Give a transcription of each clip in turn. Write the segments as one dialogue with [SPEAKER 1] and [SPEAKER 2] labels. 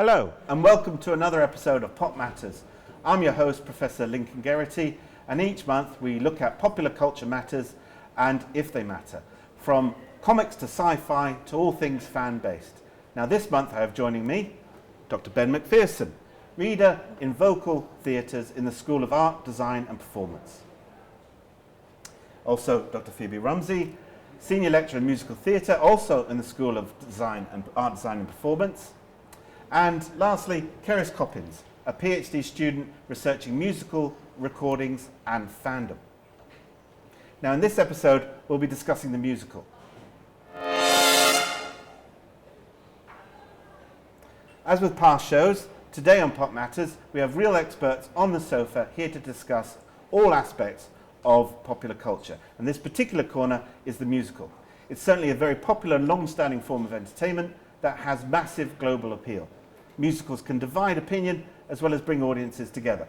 [SPEAKER 1] Hello, and welcome to another episode of Pop Matters. I'm your host, Professor Lincoln Geraghty, and each month we look at popular culture matters and if they matter, from comics to sci-fi to all things fan-based. Now this month I have joining me Dr. Ben Macpherson, reader in vocal theatres in the School of Art, Design and Performance. Also Dr. Phoebe Rumsey, senior lecturer in musical theatre, also in the School of Design and Art, Design and Performance. And lastly, Cerys Coppins, a PhD student researching musical recordings and fandom. Now in this episode, we'll be discussing the musical. As with past shows, today on Pop Matters, we have real experts on the sofa here to discuss all aspects of popular culture. And this particular corner is the musical. It's certainly a very popular and long-standing form of entertainment that has massive global appeal. Musicals can divide opinion as well as bring audiences together.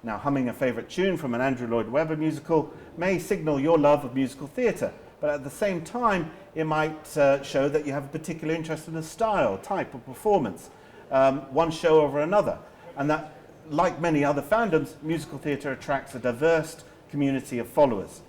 [SPEAKER 1] Now, humming a favourite tune from an Andrew Lloyd Webber musical may signal your love of musical theatre, but at the same time, it might show that you have a particular interest in a style, type, or performance, one show over another. And that, like many other fandoms, musical theatre attracts a diverse community of followers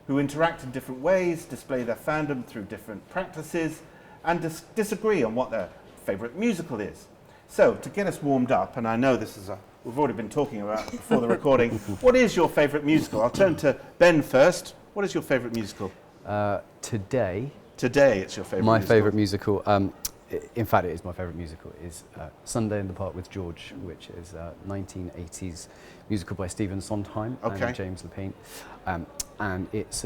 [SPEAKER 1] who interact in different ways, display their fandom through different practices, and disagree on what their favourite musical is. So, to get us warmed up, and I know this is we've already been talking about before the recording, what is your favourite musical? I'll turn to Ben first. What is your favourite musical?
[SPEAKER 2] Today
[SPEAKER 1] it's your favourite musical.
[SPEAKER 2] My favourite musical, in fact it is my favourite musical, is Sunday in the Park with George, which is a 1980s musical by Stephen Sondheim and James Lapine. And it's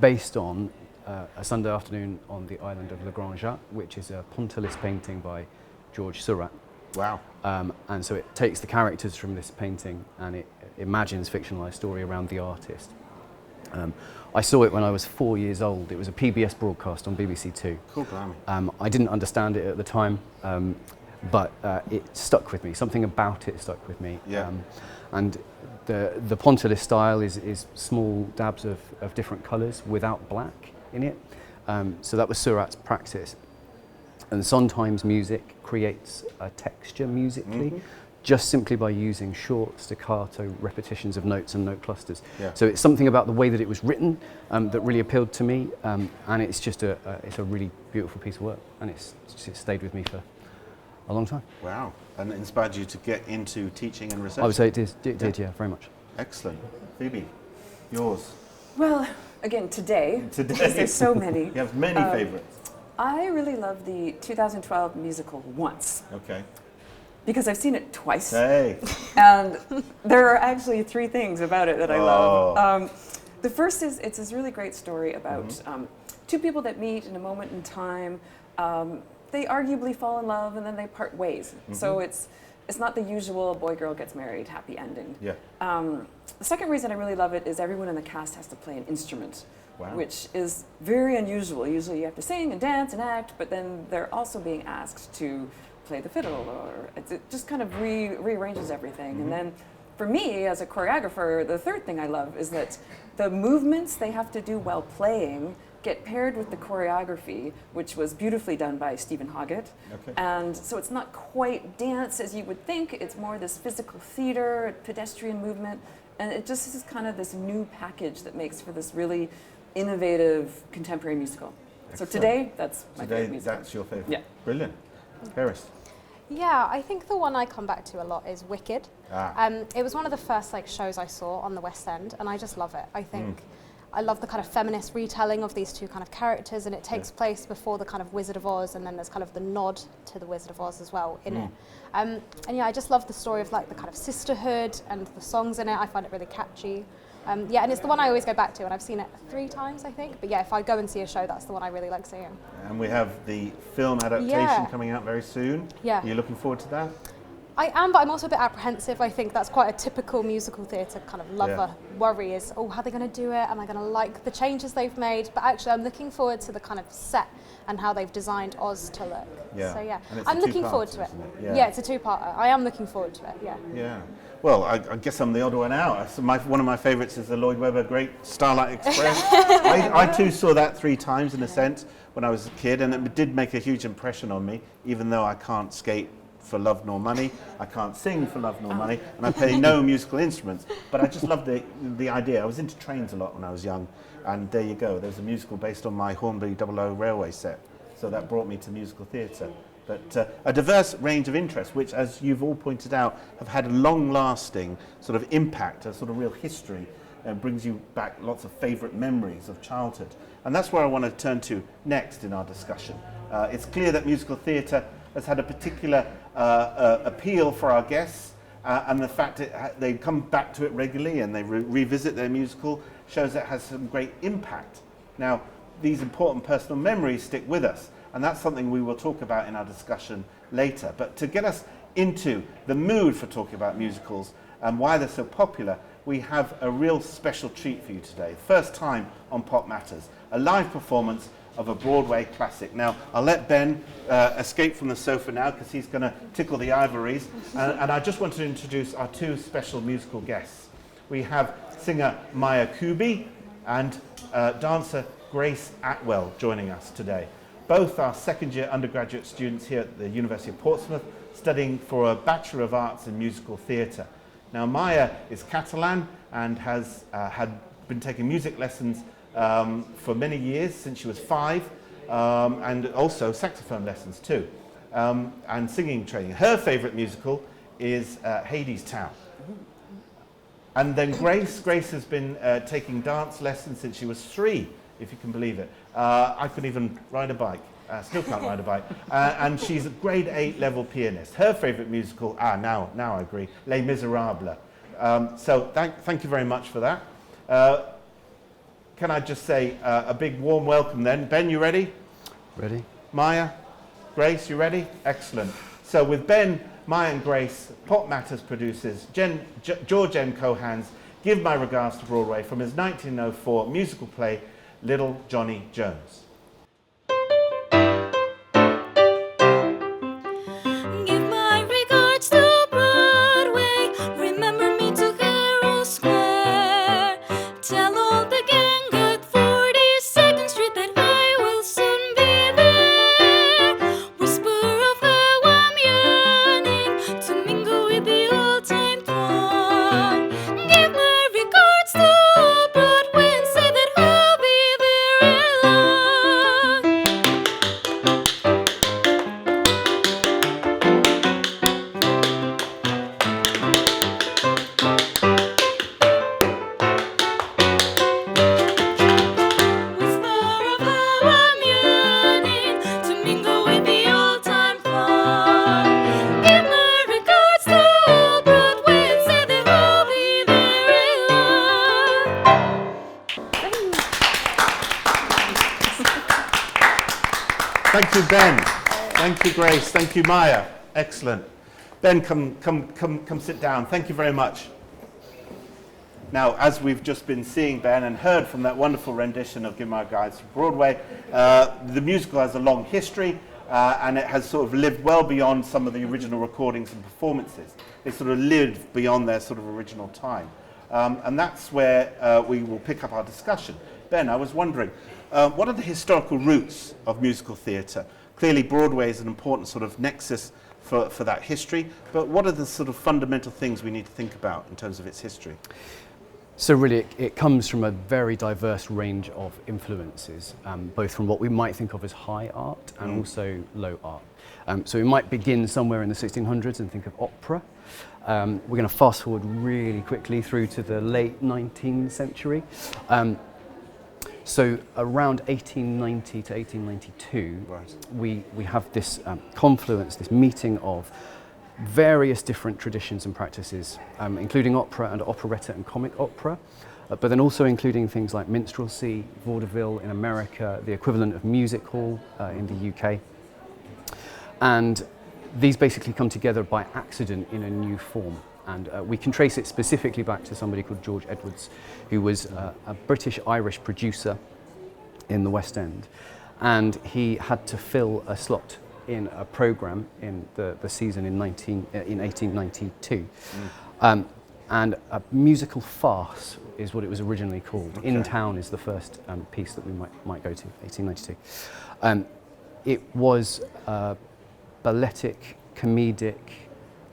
[SPEAKER 2] based on a Sunday afternoon on the island of Le Grand Jatte, which is a pointillist painting by George Seurat.
[SPEAKER 1] Wow.
[SPEAKER 2] And so it takes the characters from this painting and it imagines fictionalised story around the artist. I saw it when I was 4 years old. It was a PBS broadcast on BBC Two.
[SPEAKER 1] Cool, blimey.
[SPEAKER 2] I didn't understand it at the time, but it stuck with me. Something about it stuck with me.
[SPEAKER 1] Yeah.
[SPEAKER 2] And the pointillist style is small dabs of different colours without black in it. So that was Seurat's practice. And Sondheim's music creates a texture musically, just simply by using short staccato repetitions of notes and note clusters.
[SPEAKER 1] Yeah.
[SPEAKER 2] So it's something about the way that it was written that really appealed to me, and it's just it's a really beautiful piece of work, and it's stayed with me for a long time.
[SPEAKER 1] Wow. And it inspired you to get into teaching and research?
[SPEAKER 2] I would say it did, yeah, very much.
[SPEAKER 1] Excellent. Phoebe, yours?
[SPEAKER 3] Well, again, today, because there's so many.
[SPEAKER 1] You have many favourites.
[SPEAKER 3] I really love the 2012 musical Once.
[SPEAKER 1] Okay.
[SPEAKER 3] Because I've seen it twice.
[SPEAKER 1] Hey.
[SPEAKER 3] And there are actually three things about it that I love. The first is it's this really great story about two people that meet in a moment in time. They arguably fall in love and then they part ways. So it's not the usual boy-girl gets married, happy ending.
[SPEAKER 1] Yeah.
[SPEAKER 3] The second reason I really love it is everyone in the cast has to play an instrument.
[SPEAKER 1] Wow.
[SPEAKER 3] Which is very unusual. Usually you have to sing and dance and act, but then they're also being asked to play the fiddle, or it just kind of rearranges everything. And then for me, as a choreographer, the third thing I love is that the movements they have to do while playing get paired with the choreography, which was beautifully done by Stephen Hoggett.
[SPEAKER 1] Okay.
[SPEAKER 3] And so it's not quite dance as you would think, it's more this physical theater, pedestrian movement, and it just is kind of this new package that makes for this really innovative contemporary musical.
[SPEAKER 1] Excellent.
[SPEAKER 3] So today, that's my favorite musical.
[SPEAKER 1] That's your favourite?
[SPEAKER 3] Yeah.
[SPEAKER 1] Brilliant. Cerys?
[SPEAKER 4] Yeah, I think the one I come back to a lot is Wicked. It was one of the first shows I saw on the West End, and I just love it. I think I love the kind of feminist retelling of these two kind of characters, and it takes place before the kind of Wizard of Oz, and then there's kind of the nod to the Wizard of Oz as well in it. And yeah, I just love the story of the kind of sisterhood and the songs in it. I find it really catchy. Yeah, and it's the one I always go back to, and I've seen it 3 times, I think. But yeah, if I go and see a show, that's the one I really like seeing.
[SPEAKER 1] And we have the film adaptation coming out very soon.
[SPEAKER 4] Yeah.
[SPEAKER 1] Are you looking forward to that?
[SPEAKER 4] I am, but I'm also a bit apprehensive. I think that's quite a typical musical theatre kind of lover worry is, how are they going to do it? Am I going to like the changes they've made? But actually, I'm looking forward to the kind of set and how they've designed Oz to look.
[SPEAKER 1] Yeah.
[SPEAKER 4] So yeah,
[SPEAKER 1] And
[SPEAKER 4] I'm looking forward to it. Yeah, it's a 2-parter. I am looking forward to it, yeah.
[SPEAKER 1] Yeah. Well, I guess I'm the odd one out. So one of my favourites is the Lloyd Webber Great Starlight Express. I too saw that 3 times in a sense when I was a kid, and it did make a huge impression on me, even though I can't skate for love nor money, I can't sing for love nor money, and I play no musical instruments. But I just love the idea. I was into trains a lot when I was young, and there you go. There's a musical based on my Hornby 00 railway set, so that brought me to musical theatre. But a diverse range of interests, which, as you've all pointed out, have had a long-lasting sort of impact, a sort of real history, and brings you back lots of favourite memories of childhood. And that's where I want to turn to next in our discussion. It's clear that musical theatre has had a particular appeal for our guests, and the fact that they come back to it regularly and they revisit their musical shows it has some great impact. Now, these important personal memories stick with us, and that's something we will talk about in our discussion later. But to get us into the mood for talking about musicals and why they're so popular, we have a real special treat for you today. First time on Pop Matters, a live performance of a Broadway classic. Now, I'll let Ben escape from the sofa now because he's going to tickle the ivories. And I just want to introduce our two special musical guests. We have singer Maia Cubi and dancer Grace Atwill joining us today. Both are second-year undergraduate students here at the University of Portsmouth, studying for a Bachelor of Arts in Musical Theatre. Now, Maia is Catalan and has had been taking music lessons for many years, since she was 5, and also saxophone lessons too, and singing training. Her favourite musical is Hadestown. And then Grace has been taking dance lessons since she was 3, if you can believe it. I couldn't even ride a bike. Still can't ride a bike. And she's a grade 8 level pianist. Her favourite musical, now I agree, Les Miserables. So thank you very much for that. Can I just say a big warm welcome then. Ben, you ready?
[SPEAKER 2] Ready.
[SPEAKER 1] Maia, Grace, you ready? Excellent. So with Ben, Maia and Grace, Pop Matters producers, George M. Cohan's Give My Regards to Broadway from his 1904 musical play, Little Johnny Jones.
[SPEAKER 5] Give my regards to Broadway, remember me to Herald Square. Tell all the gang at 42nd Street that I will soon be there. Whisper of how I'm yearning to mingle with the old-time throng. Give my regards to Broadway and say that I'll be there ere long. Whisper of how I'm yearning to mingle with the old-time throng. Give my regards to Broadway and say that I'll be there ere long.
[SPEAKER 1] Thank you, Ben. Thank you, Grace. Thank you, Maia. Excellent. Ben, come sit down. Thank you very much. Now, as we've just been seeing, Ben, and heard from that wonderful rendition of Give My Regards to Broadway, the musical has a long history, and it has sort of lived well beyond some of the original recordings and performances. They sort of lived beyond their sort of original time. And that's where we will pick up our discussion. Ben, I was wondering, what are the historical roots of musical theatre? Clearly, Broadway is an important sort of nexus for that history, but what are the sort of fundamental things we need to think about in terms of its history?
[SPEAKER 2] So really, it comes from a very diverse range of influences, both from what we might think of as high art and also low art. So we might begin somewhere in the 1600s and think of opera. We're going to fast forward really quickly through to the late 19th century. So around 1890 to 1892,
[SPEAKER 1] Right.
[SPEAKER 2] we have this confluence, this meeting of various different traditions and practices, including opera and operetta and comic opera, but then also including things like minstrelsy, vaudeville in America, the equivalent of music hall in the UK. And these basically come together by accident in a new form. And we can trace it specifically back to somebody called George Edwards, who was a British-Irish producer in the West End. And he had to fill a slot in a programme in the season in 1892. And a musical farce is what it was originally called. Okay. In Town is the first piece that we might go to, 1892. It was balletic comedic,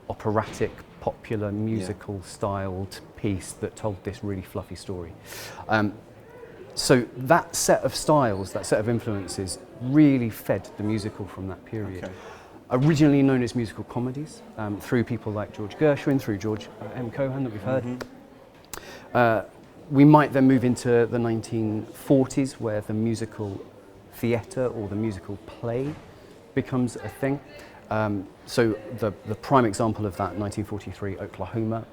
[SPEAKER 2] operatic, popular, musical-styled piece that told this really fluffy story. So that set of styles, that set of influences, really fed the musical from that period.
[SPEAKER 1] Okay.
[SPEAKER 2] Originally known as musical comedies, through people like George Gershwin, through George M. Cohan that we've heard. We might then move into the 1940s, where the musical theatre or the musical play becomes a thing. So the prime example of that, 1943, Oklahoma,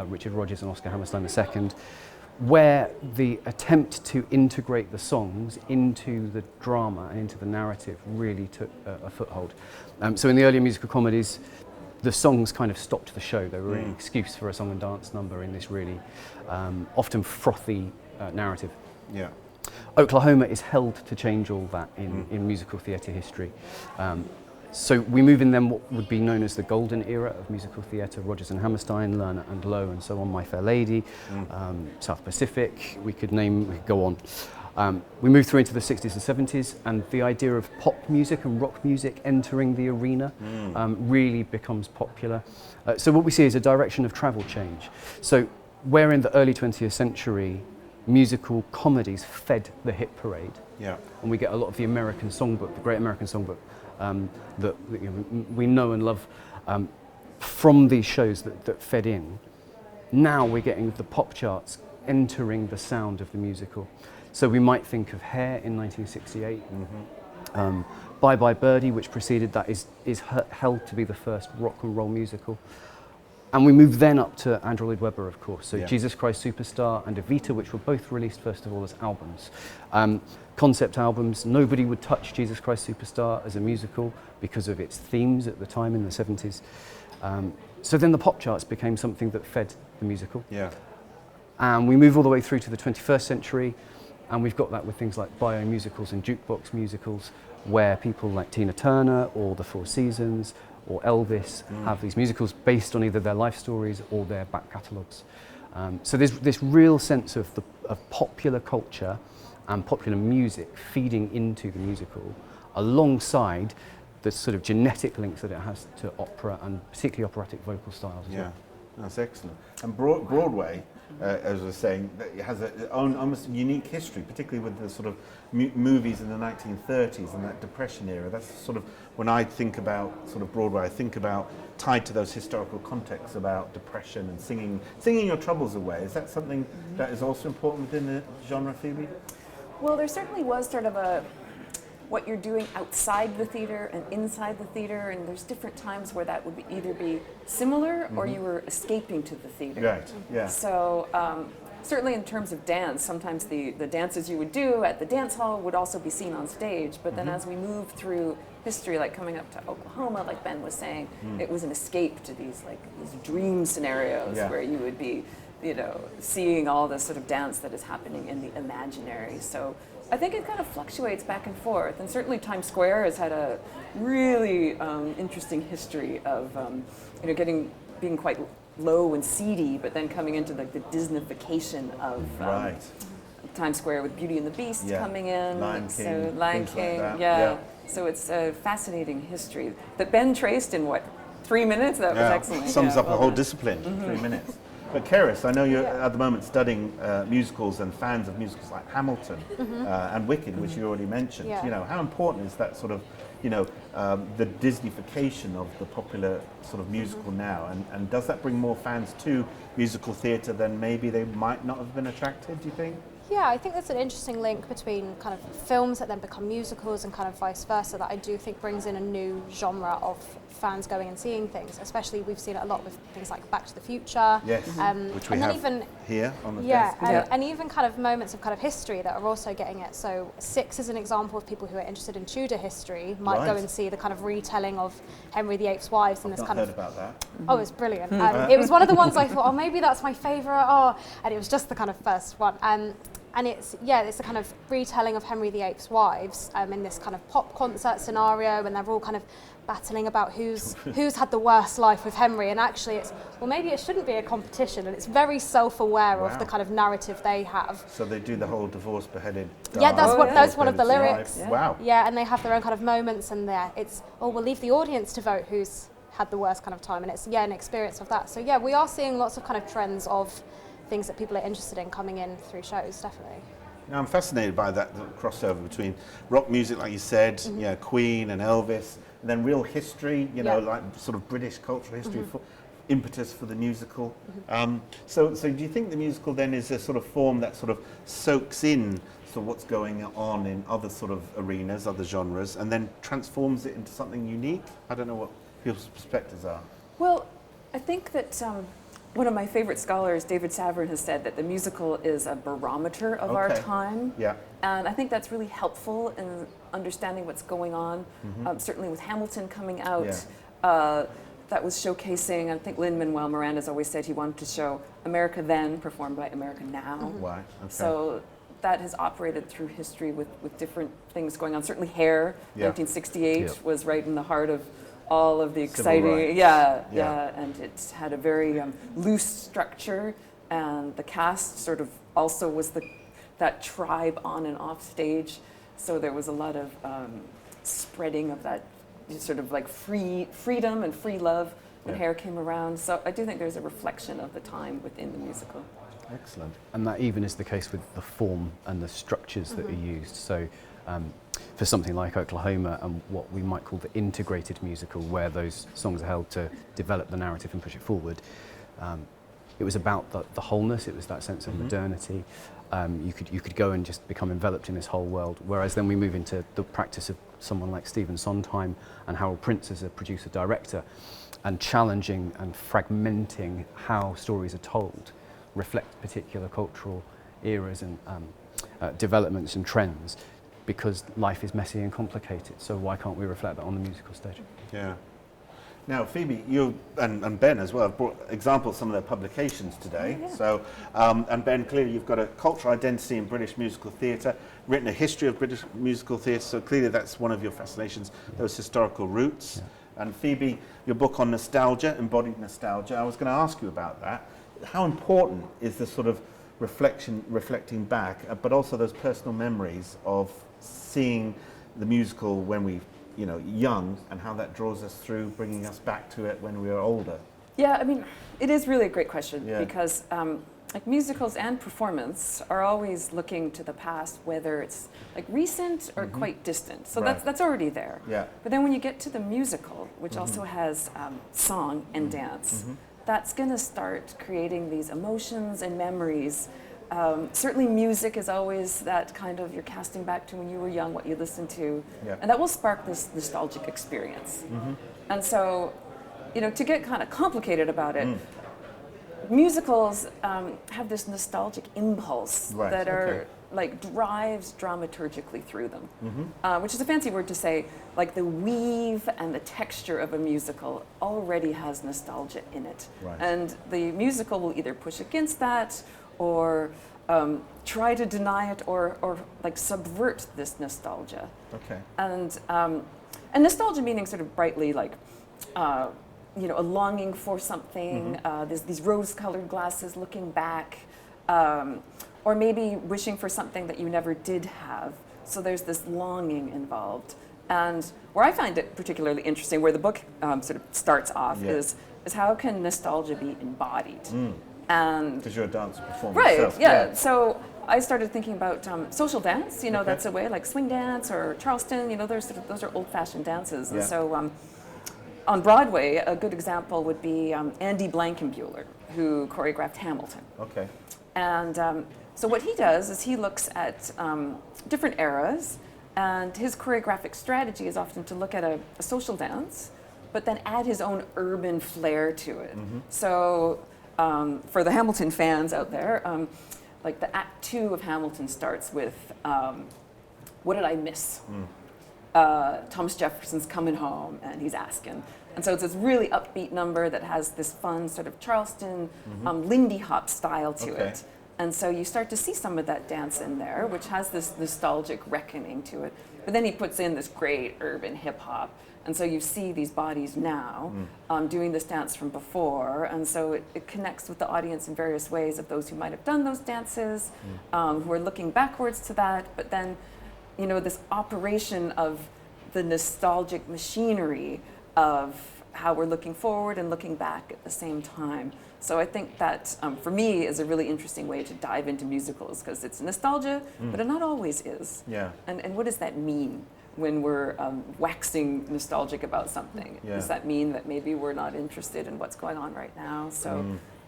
[SPEAKER 2] Richard Rodgers and Oscar Hammerstein II, where the attempt to integrate the songs into the drama and into the narrative really took a foothold. So in the earlier musical comedies, the songs kind of stopped the show. They were an excuse for a song and dance number in this really often frothy narrative.
[SPEAKER 1] Yeah.
[SPEAKER 2] Oklahoma is held to change all that in musical theatre history. So we move in then what would be known as the golden era of musical theatre, Rodgers and Hammerstein, Lerner and Lowe and so on, My Fair Lady, South Pacific, we could go on. We move through into the 60s and 70s, and the idea of pop music and rock music entering the arena really becomes popular. So what we see is a direction of travel change. So where in the early 20th century, musical comedies fed the hit parade, and we get a lot of the American songbook, the Great American Songbook, that we know and love from these shows that fed in. Now we're getting the pop charts entering the sound of the musical. So we might think of Hair in 1968, Bye Bye Birdie, which preceded that, is held to be the first rock and roll musical. And we move then up to Andrew Lloyd Webber, of course. So Jesus Christ Superstar and Evita, which were both released first of all as albums. Concept albums. Nobody would touch Jesus Christ Superstar as a musical because of its themes at the time in the 70s. So then the pop charts became something that fed the musical. And we move all the way through to the 21st century, and we've got that with things like bio-musicals and jukebox musicals, where people like Tina Turner or the Four Seasons or Elvis have these musicals based on either their life stories or their back catalogues. So there's this real sense of popular culture and popular music feeding into the musical, alongside the sort of genetic links that it has to opera and particularly operatic vocal styles as well.
[SPEAKER 1] That's excellent. And Broadway, as I was saying, it has its own almost unique history, particularly with the sort of movies in the 1930s and that Depression era. That's sort of, when I think about sort of Broadway, I think about tied to those historical contexts about depression and singing your troubles away. Is that something that is also important within the genre, Phoebe?
[SPEAKER 3] Well, there certainly was sort of what you're doing outside the theater and inside the theater, and there's different times where that would either be similar or you were escaping to the theater.
[SPEAKER 1] Right, yeah.
[SPEAKER 3] So certainly in terms of dance, sometimes the dances you would do at the dance hall would also be seen on stage, but then as we move through history, like coming up to Oklahoma, like Ben was saying, it was an escape to these dream scenarios where you would be seeing all this sort of dance that is happening in the imaginary. So I think it kind of fluctuates back and forth, and certainly Times Square has had a really interesting history of being quite low and seedy, but then coming into the Disneyfication of Times Square with Beauty and the Beast coming in,
[SPEAKER 1] Lion
[SPEAKER 3] King,
[SPEAKER 1] like
[SPEAKER 3] so it's a fascinating history that Ben traced in 3 minutes. That was excellent.
[SPEAKER 1] Sums up a whole discipline, 3 minutes. But Cerys, I know you're at the moment studying musicals and fans of musicals like Hamilton and Wicked, which you already mentioned. How important is that sort of, the Disneyfication of the popular sort of musical now? And does that bring more fans to musical theatre than maybe they might not have been attracted, do you think?
[SPEAKER 4] Yeah, I think there's an interesting link between kind of films that then become musicals and kind of vice versa that I do think brings in a new genre of fans going and seeing things. Especially we've seen it a lot with things like Back to the Future.
[SPEAKER 1] Yes, which we have even here on the desk.
[SPEAKER 4] And even kind of moments of kind of history that are also getting it. So Six is an example of people who are interested in Tudor history might go and see the kind of retelling of Henry VIII's wives in this kind of...
[SPEAKER 1] I've heard about that.
[SPEAKER 4] Oh, it's brilliant. It was one of the ones I thought, maybe that's my favourite. And it was just the kind of first one. And it's a kind of retelling of Henry VIII's wives in this kind of pop concert scenario, and they're all kind of battling about who's had the worst life with Henry. And actually it's, maybe it shouldn't be a competition, and it's very self-aware of the kind of narrative they have.
[SPEAKER 1] So they do the whole divorce, beheaded.
[SPEAKER 4] That's one of the lyrics.
[SPEAKER 1] Wow.
[SPEAKER 4] Yeah, and they have their own kind of moments, and it's, we'll leave the audience to vote who's had the worst kind of time, and it's an experience of that. So yeah, we are seeing lots of kind of trends of things that people are interested in coming in through shows, definitely.
[SPEAKER 1] Now I'm fascinated by that crossover between rock music, like you said, Queen and Elvis, and then real history, like sort of British cultural history, for impetus for the musical. So do you think the musical then is a sort of form that sort of soaks in what's going on in other sort of arenas, other genres, and then transforms it into something unique? I don't know what people's perspectives are.
[SPEAKER 3] Well, I think that one of my favorite scholars, David Savrin, has said that the musical is a barometer of our time.
[SPEAKER 1] Yeah.
[SPEAKER 3] And I think that's really helpful in understanding what's going on. Certainly with Hamilton coming out, that was showcasing, I think Lin-Manuel Miranda's always said he wanted to show America Then performed by America Now.
[SPEAKER 1] Why? Okay.
[SPEAKER 3] So that has operated through history with different things going on. Certainly Hair, 1968, was right in the heart of all of the exciting, and it had a very loose structure, and the cast sort of also was that tribe on and off stage, so there was a lot of spreading of that sort of like freedom and free love when Hair came around. So I do think there's a reflection of the time within the musical.
[SPEAKER 1] Excellent.
[SPEAKER 2] And that even is the case with the form and the structures that are used. So for something like Oklahoma and what we might call the integrated musical, where those songs are held to develop the narrative and push it forward, it was about the wholeness. It was that sense of modernity. You could go and just become enveloped in this whole world, whereas then we move into the practice of someone like Stephen Sondheim and Harold Prince as a producer-director, and challenging and fragmenting how stories are told, reflect particular cultural eras and developments and trends, because life is messy and complicated. So why can't we reflect that on the musical stage?
[SPEAKER 1] Yeah. Now, Phoebe, you and Ben as well have brought examples of some of their publications today. So, and Ben, clearly you've got a cultural identity in British musical theatre, written a history of British musical theatre, so clearly that's one of your fascinations, those historical roots. Yeah. And Phoebe, your book on nostalgia, Embodied Nostalgia, I was going to ask you about that. How important is the sort of reflecting back, but also those personal memories of seeing the musical when we young, and how that draws us through, bringing us back to it when we are older?
[SPEAKER 3] Yeah, I mean, it is really a great question, because like musicals and performance are always looking to the past, whether it's like recent or quite distant. So that's already there. Yeah. But then when you get to the musical, which also has song and dance, that's going to start creating these emotions and memories. Certainly music is always that kind of, you're casting back to when you were young, what you listened to, and that will spark this nostalgic experience. And so, to get kind of complicated about it, musicals have this nostalgic impulse that are like drives dramaturgically through them, which is a fancy word to say like the weave and the texture of a musical already has nostalgia in it. And the musical will either push against that or try to deny it or like subvert this nostalgia. And nostalgia meaning sort of brightly like a longing for something, there's these rose-colored glasses looking back, or maybe wishing for something that you never did have. So there's this longing involved. And where I find it particularly interesting, where the book sort of starts off, is how can nostalgia be embodied? And
[SPEAKER 1] because you're a dancer performer yourself.
[SPEAKER 3] So I started thinking about social dance. That's a way, like swing dance or Charleston. Those are old-fashioned dances. And so on Broadway, a good example would be Andy Blankenbuehler, who choreographed Hamilton. And so what he does is he looks at different eras, and his choreographic strategy is often to look at a social dance, but then add his own urban flair to it. So for the Hamilton fans out there, like the Act 2 of Hamilton starts with What Did I Miss? Thomas Jefferson's coming home and he's asking. And so it's this really upbeat number that has this fun sort of Charleston, Lindy Hop style to it. And so you start to see some of that dance in there, which has this nostalgic reckoning to it. But then he puts in this great urban hip hop. And so you see these bodies now doing this dance from before. And so it connects with the audience in various ways of those who might have done those dances, who are looking backwards to that. But then, this operation of the nostalgic machinery of how we're looking forward and looking back at the same time. So I think that, for me, is a really interesting way to dive into musicals, because it's nostalgia, but it not always is.
[SPEAKER 1] Yeah.
[SPEAKER 3] And what does that mean when we're waxing nostalgic about something?
[SPEAKER 1] Yeah.
[SPEAKER 3] Does that mean that maybe we're not interested in what's going on right now? So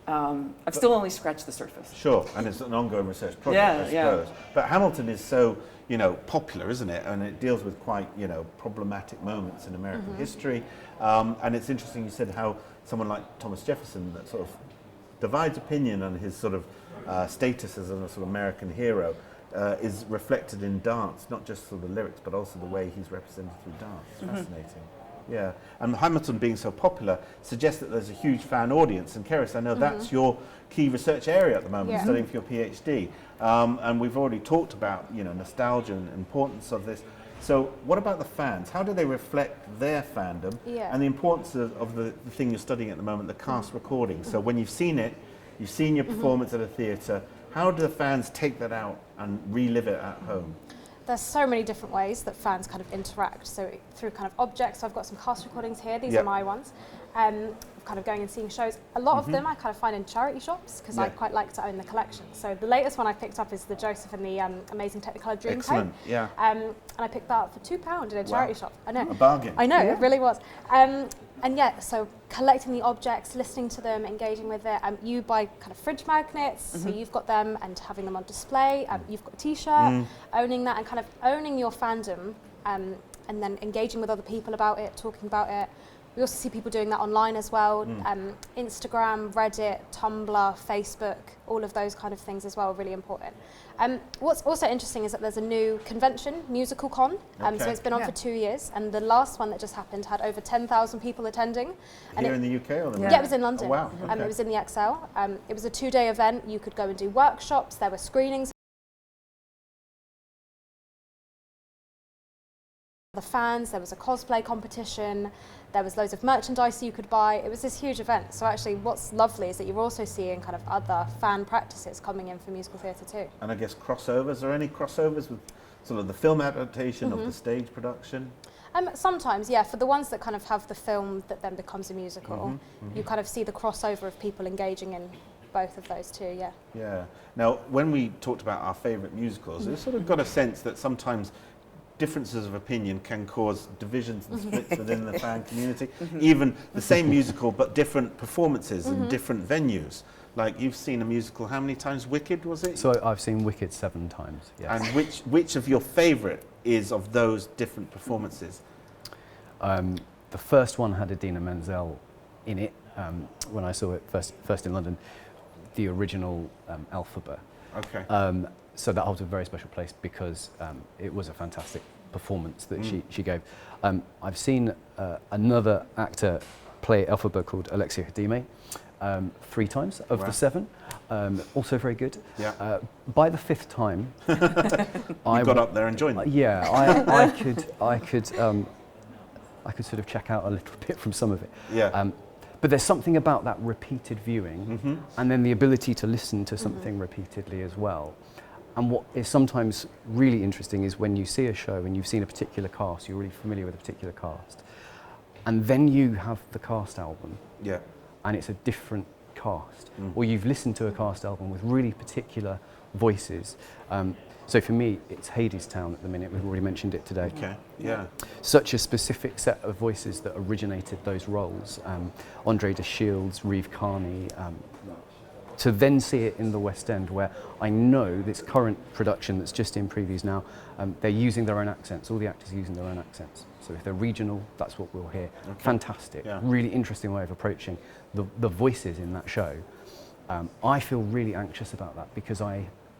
[SPEAKER 3] I've still only scratched the surface.
[SPEAKER 1] Sure, and it's an ongoing research project, I suppose. But Hamilton is so, popular, isn't it? And it deals with quite, problematic moments in American history. And it's interesting you said how someone like Thomas Jefferson that sort of divides opinion on his sort of status as a sort of American hero is reflected in dance, not just through the lyrics, but also the way he's represented through dance. Fascinating. Yeah, and Hamilton being so popular suggests that there's a huge fan audience. And Cerys, I know that's your key research area at the moment, studying for your PhD. And we've already talked about, nostalgia and importance of this. So what about the fans? How do they reflect their fandom and the importance of the thing you're studying at the moment, the cast recording? So when you've seen it, you've seen your performance at a theatre, how do the fans take that out and relive it at home?
[SPEAKER 4] There's so many different ways that fans kind of interact. So through kind of objects, so I've got some cast recordings here. These are my ones. Kind of going and seeing shows. A lot of them I kind of find in charity shops, because I quite like to own the collection. So the latest one I picked up is the Joseph and the Amazing Technicolor Dreamcoat.
[SPEAKER 1] Excellent, yeah.
[SPEAKER 4] And I picked that up for £2 in a charity shop. I know.
[SPEAKER 1] A bargain.
[SPEAKER 4] I know, it really was. And so collecting the objects, listening to them, engaging with it. You buy kind of fridge magnets, so you've got them and having them on display. You've got a T-shirt, owning that and kind of owning your fandom, and then engaging with other people about it, talking about it. We also see people doing that online as well. Instagram, Reddit, Tumblr, Facebook, all of those kind of things as well are really important. What's also interesting is that there's a new convention, Musical Con. So it's been on for 2 years, and the last one that just happened had over 10,000 people attending. And
[SPEAKER 1] Here in the UK or the
[SPEAKER 4] Yeah, it was in London.
[SPEAKER 1] Oh, wow. Okay.
[SPEAKER 4] It was in the XL. It was a 2-day event. You could go and do workshops. There were screenings. The fans, there was a cosplay competition, there was loads of merchandise you could buy. It was this huge event. So actually what's lovely is that you're also seeing kind of other fan practices coming in for musical theatre too.
[SPEAKER 1] And I guess crossovers, are any crossovers with sort of the film adaptation of the stage production?
[SPEAKER 4] Sometimes, yeah, for the ones that kind of have the film that then becomes a musical, you kind of see the crossover of people engaging in both of those too, yeah.
[SPEAKER 1] Yeah. Now, when we talked about our favourite musicals, we sort of got a sense that sometimes differences of opinion can cause divisions and splits within the fan community. Even the same musical, but different performances in different venues. Like, you've seen a musical how many times? Wicked, was it?
[SPEAKER 2] So I've seen Wicked 7 times, yes.
[SPEAKER 1] And which of your favourite is of those different performances?
[SPEAKER 2] The first one had Idina Menzel in it, when I saw it first in London, the original Elphaba.
[SPEAKER 1] Okay.
[SPEAKER 2] So that holds a very special place because it was a fantastic performance that she gave. I've seen another actor play Elphaba called Alexia Hadime 3 times of the 7. Also very good.
[SPEAKER 1] Yeah.
[SPEAKER 2] By the 5th time,
[SPEAKER 1] I got up there and joined them.
[SPEAKER 2] Yeah, I could sort of check out a little bit from some of it.
[SPEAKER 1] Yeah.
[SPEAKER 2] But there's something about that repeated viewing and then the ability to listen to something repeatedly as well. And what is sometimes really interesting is when you see a show and you've seen a particular cast, you're really familiar with a particular cast, and then you have the cast album, and it's a different cast, or you've listened to a cast album with really particular voices. So for me, it's Hadestown at the minute. We've already mentioned it today.
[SPEAKER 1] Okay. Yeah.
[SPEAKER 2] Such a specific set of voices that originated those roles. Andre de Shields, Reeve Carney. To then see it in the West End, where I know this current production that's just in previews now, they're using their own accents. All the actors are using their own accents. So if they're regional, that's what we'll hear. Okay. Fantastic. Yeah. Really interesting way of approaching the voices in that show. I feel really anxious about that because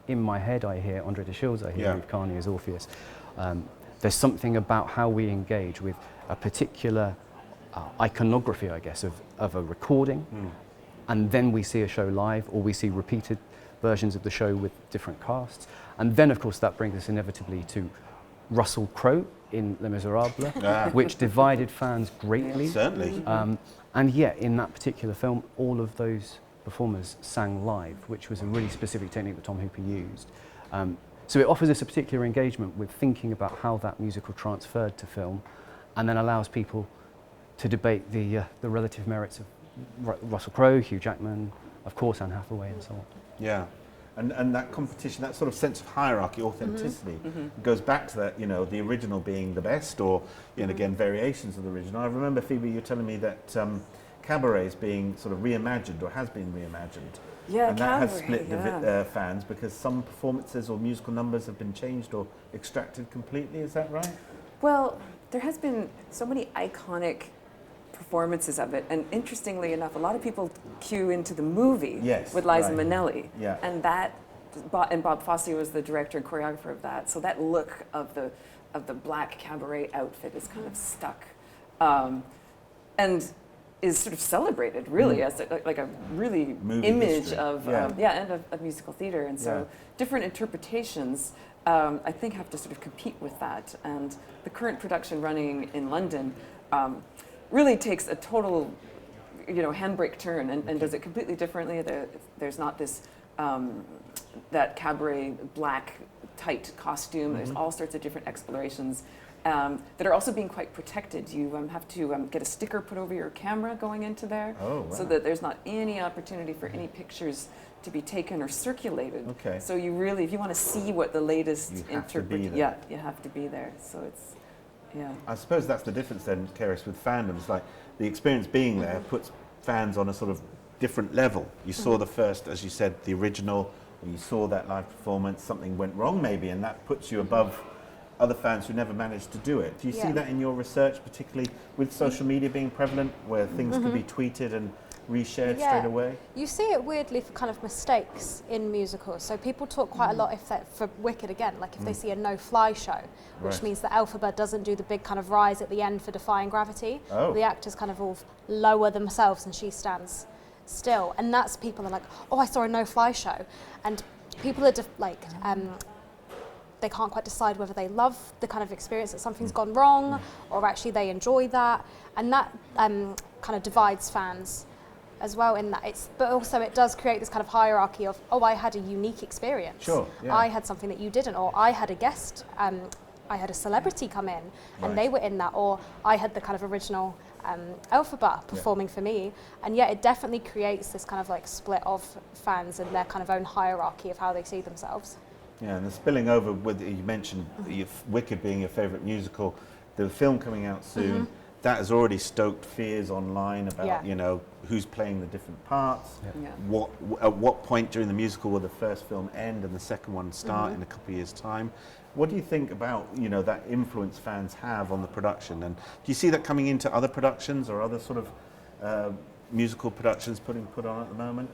[SPEAKER 2] in my head, I hear Andre de Shields, I hear Reeve Carney as Orpheus. There's something about how we engage with a particular iconography, I guess, of a recording. And then we see a show live, or we see repeated versions of the show with different casts. And then, of course, that brings us inevitably to Russell Crowe in Les Miserables, which divided fans greatly.
[SPEAKER 1] Certainly.
[SPEAKER 2] And yet, in that particular film, all of those performers sang live, which was a really specific technique that Tom Hooper used. So it offers us a particular engagement with thinking about how that musical transferred to film, and then allows people to debate the relative merits of Russell Crowe, Hugh Jackman, of course Anne Hathaway, and so on.
[SPEAKER 1] Yeah. And that competition, that sort of sense of hierarchy, authenticity, goes back to that, the original being the best, or, again, variations of the original. I remember, Phoebe, you telling me that Cabaret is being sort of reimagined, or has been reimagined.
[SPEAKER 3] Yeah,
[SPEAKER 1] and
[SPEAKER 3] Cabaret,
[SPEAKER 1] that has split the fans, because some performances or musical numbers have been changed or extracted completely. Is that right?
[SPEAKER 3] Well, there has been so many iconic performances of it, and interestingly enough, a lot of people cue into the movie with Liza Minnelli, and Bob Fosse was the director and choreographer of that. So that look of the black cabaret outfit is kind of stuck, and is sort of celebrated really as like a really
[SPEAKER 1] movie
[SPEAKER 3] image
[SPEAKER 1] history.
[SPEAKER 3] of of musical theater, and so different interpretations. I think have to sort of compete with that, and the current production running in London really takes a total, handbrake turn and does it completely differently. There's not this that cabaret black tight costume. There's all sorts of different explorations that are also being quite protected. You have to get a sticker put over your camera going into there, so that there's not any opportunity for any pictures to be taken or circulated.
[SPEAKER 1] Okay.
[SPEAKER 3] So you really, if you want to see what the latest
[SPEAKER 1] you have to be there.
[SPEAKER 3] you have to be there. So it's,
[SPEAKER 1] I suppose that's the difference then, Cerys, with fandoms. Like the experience being there puts fans on a sort of different level. You saw the first, as you said, the original, or you saw that live performance, something went wrong maybe, and that puts you above other fans who never managed to do it. Do you see that in your research, particularly with social media being prevalent, where things could be tweeted and reshared straight away?
[SPEAKER 4] You see it weirdly for kind of mistakes in musicals. So people talk quite a lot for Wicked again, like if they see a no-fly show, which means that Elphaba doesn't do the big kind of rise at the end for defying gravity. The actors kind of all lower themselves and she stands still. And that's people are like, oh, I saw a no-fly show. And people are they can't quite decide whether they love the kind of experience that something's gone wrong or actually they enjoy that. And that kind of divides fans as well in that but also it does create this kind of hierarchy of, oh, I had a unique experience.
[SPEAKER 1] Sure,
[SPEAKER 4] I had something that you didn't, or I had a guest, I had a celebrity come in and they were in that, or I had the kind of original Elphaba performing for me. And yet it definitely creates this kind of like split of fans and their kind of own hierarchy of how they see themselves.
[SPEAKER 1] Yeah, and the spilling over with, you mentioned Wicked being your favourite musical, the film coming out soon, that has already stoked fears online about, who's playing the different parts, at what point during the musical will the first film end and the second one start in a couple of years' time. What do you think about, that influence fans have on the production? And do you see that coming into other productions or other sort of musical productions put on at the moment?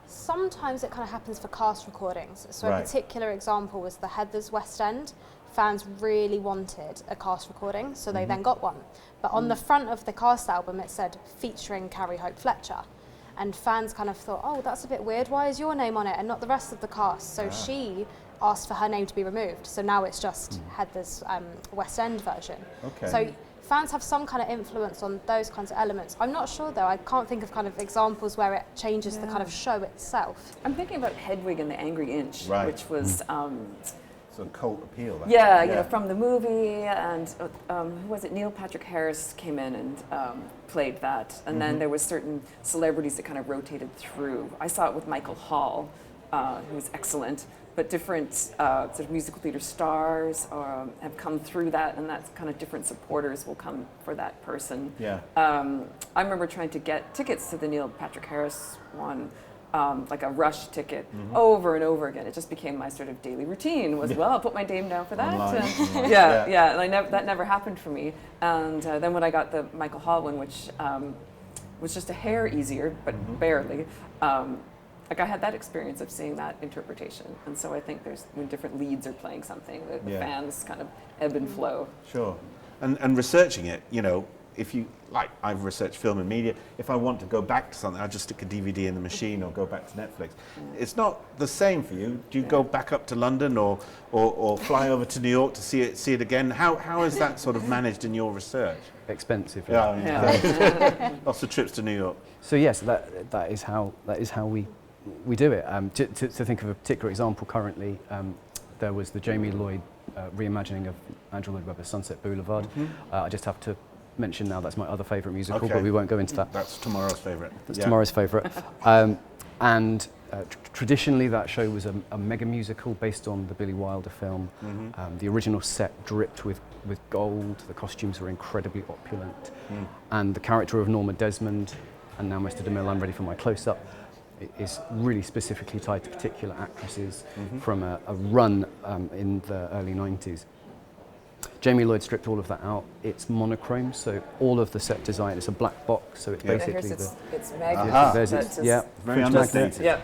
[SPEAKER 4] Sometimes it kind of happens for cast recordings. So a particular example was the Heathers West End. Fans really wanted a cast recording, so they then got one. But on the front of the cast album, it said featuring Carrie Hope Fletcher. And fans kind of thought, oh, that's a bit weird. Why is your name on it and not the rest of the cast? So she asked for her name to be removed. So now it's just Heathers West End version.
[SPEAKER 1] Okay.
[SPEAKER 4] So fans have some kind of influence on those kinds of elements. I'm not sure though, I can't think of kind of examples where it changes the kind of show itself.
[SPEAKER 3] I'm thinking about Hedwig and the Angry Inch, which was
[SPEAKER 1] sort of cult appeal.
[SPEAKER 3] From the movie, and who was it? Neil Patrick Harris came in and played that, and then there was certain celebrities that kind of rotated through. I saw it with Michael Hall, who was excellent, but different sort of musical theater stars have come through that, and that's kind of different supporters will come for that person. I remember trying to get tickets to the Neil Patrick Harris one, like a rush ticket, over and over again. It just became my sort of daily routine was, well, I'll put my name down for that. And and that never happened for me. And then when I got the Michael Hall one, which was just a hair easier, but barely, like I had that experience of seeing that interpretation. And so I think there's, when different leads are playing something, the fans kind of ebb and flow.
[SPEAKER 1] Sure. And researching it, if you, like I've researched film and media, if I want to go back to something, I just stick a DVD in the machine or go back to Netflix. It's not the same for you. Do you go back up to London or fly over to New York to see it again? How is that sort of managed in your research?
[SPEAKER 2] Expensive.
[SPEAKER 1] Lots of trips to New York.
[SPEAKER 2] So yes, that is how we do it. To think of a particular example currently, there was the Jamie Lloyd reimagining of Andrew Lloyd Webber's Sunset Boulevard. I just have to mention now that's my other favourite musical, but we won't go into that.
[SPEAKER 1] That's tomorrow's favourite.
[SPEAKER 2] That's tomorrow's favourite. And traditionally that show was a mega musical based on the Billy Wilder film. The original set dripped with gold, the costumes were incredibly opulent, and the character of Norma Desmond, and now Mr. DeMille, I'm ready for my close-up, is really specifically tied to particular actresses from a run in the early 90s. Jamie Lloyd stripped all of that out. It's monochrome, so all of the set design is a black box, so it's basically
[SPEAKER 3] it's magnet.
[SPEAKER 1] Very understated.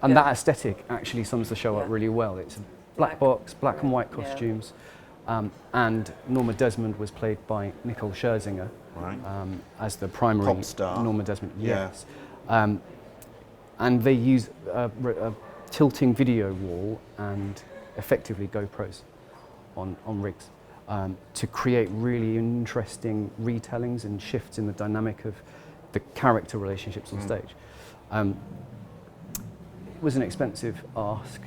[SPEAKER 2] And that aesthetic actually sums the show up really well. It's a black box, black and white costumes, and Norma Desmond was played by Nicole Scherzinger as the primary
[SPEAKER 1] pop star.
[SPEAKER 2] Norma Desmond. Yes. And they use a tilting video wall and effectively GoPros on rigs to create really interesting retellings and shifts in the dynamic of the character relationships on stage. It was an expensive ask.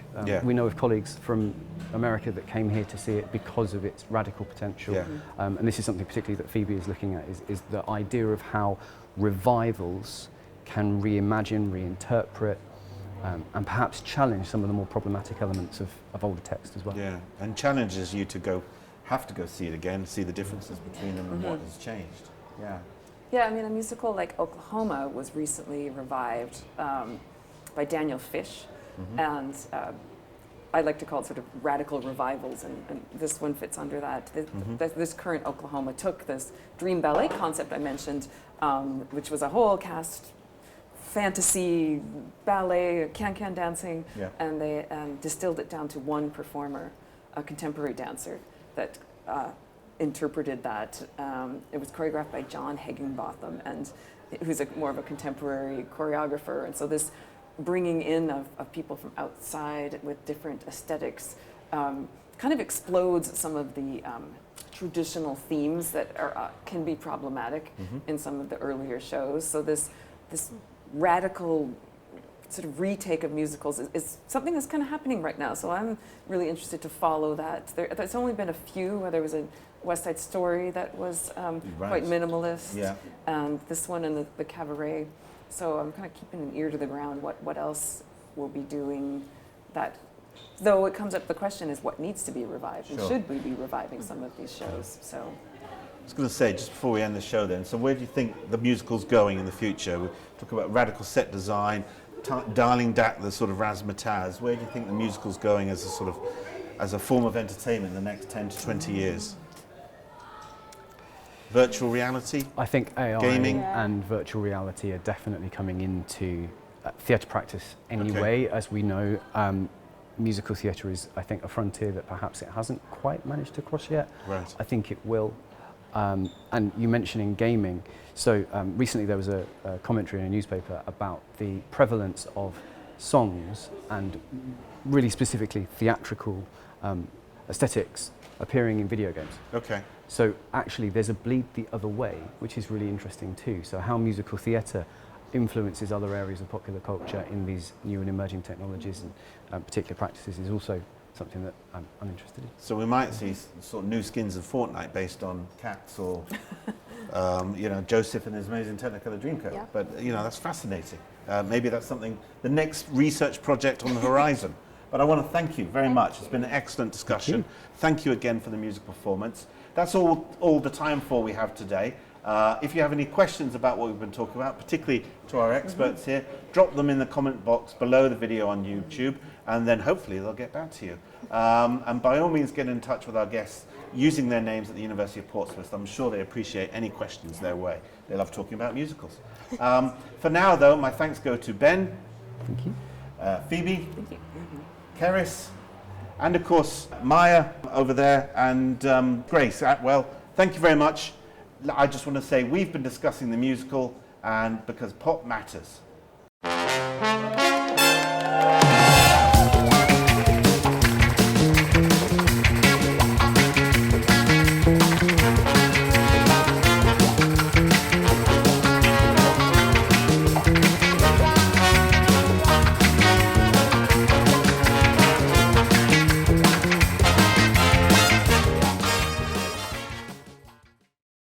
[SPEAKER 2] We know of colleagues from America that came here to see it because of its radical potential. And this is something particularly that Phoebe is looking at, is the idea of how revivals can reimagine, reinterpret, and perhaps challenge some of the more problematic elements of older text as well.
[SPEAKER 1] And challenges you to have to go see it again, see the differences between them and what has changed.
[SPEAKER 3] I mean, a musical like Oklahoma was recently revived by Daniel Fish, and I like to call it sort of radical revivals, and this one fits under that. This current Oklahoma took this dream ballet concept I mentioned, which was a whole cast fantasy ballet, can-can dancing, and they distilled it down to one performer, a contemporary dancer that interpreted that. It was choreographed by John Higginbotham, and who's more of a contemporary choreographer, and so this bringing in of people from outside with different aesthetics kind of explodes some of the traditional themes that can be problematic in some of the earlier shows. So this radical sort of retake of musicals is something that's kind of happening right now. So I'm really interested to follow that. There's only been a few where there was a West Side Story that was quite minimalist, and this one and the Cabaret. So I'm kind of keeping an ear to the ground. What else will be doing that? Though it comes up, the question is what needs to be revived, and should we be reviving some of these shows? So
[SPEAKER 1] I was going to say, just before we end the show then, so where do you think the musical's going in the future? We talk about radical set design, dialing back the sort of razzmatazz. Where do you think the musical's going as a form of entertainment in the next 10 to 20 years? Virtual reality?
[SPEAKER 2] I think AI
[SPEAKER 1] gaming
[SPEAKER 2] and virtual reality are definitely coming into theatre practice anyway. As we know, musical theatre is, I think, a frontier that perhaps it hasn't quite managed to cross yet. I think it will. And you mentioning gaming, so recently there was a commentary in a newspaper about the prevalence of songs and really specifically theatrical aesthetics appearing in video games. So actually there's a bleed the other way, which is really interesting too. So how musical theatre influences other areas of popular culture in these new and emerging technologies and particular practices is also something that I'm interested in.
[SPEAKER 1] So we might see sort of new skins of Fortnite based on cats or, Joseph and his amazing Technicolor Dreamcoat. But, that's fascinating. Maybe that's something, the next research project on the horizon. But I want to thank you very much. It's been an excellent discussion. Thank you again for the music performance. That's all the time we have today. If you have any questions about what we've been talking about, particularly to our experts here, drop them in the comment box below the video on YouTube, and then hopefully they'll get back to you. And by all means, get in touch with our guests using their names at the University of Portsmouth. I'm sure they appreciate any questions their way. They love talking about musicals. For now, though, my thanks go to Ben.
[SPEAKER 2] Thank you.
[SPEAKER 1] Phoebe. Thank you. Cerys. And of course, Maia over there, and Grace Atwill. Thank you very much. I just want to say we've been discussing the musical, and because pop matters.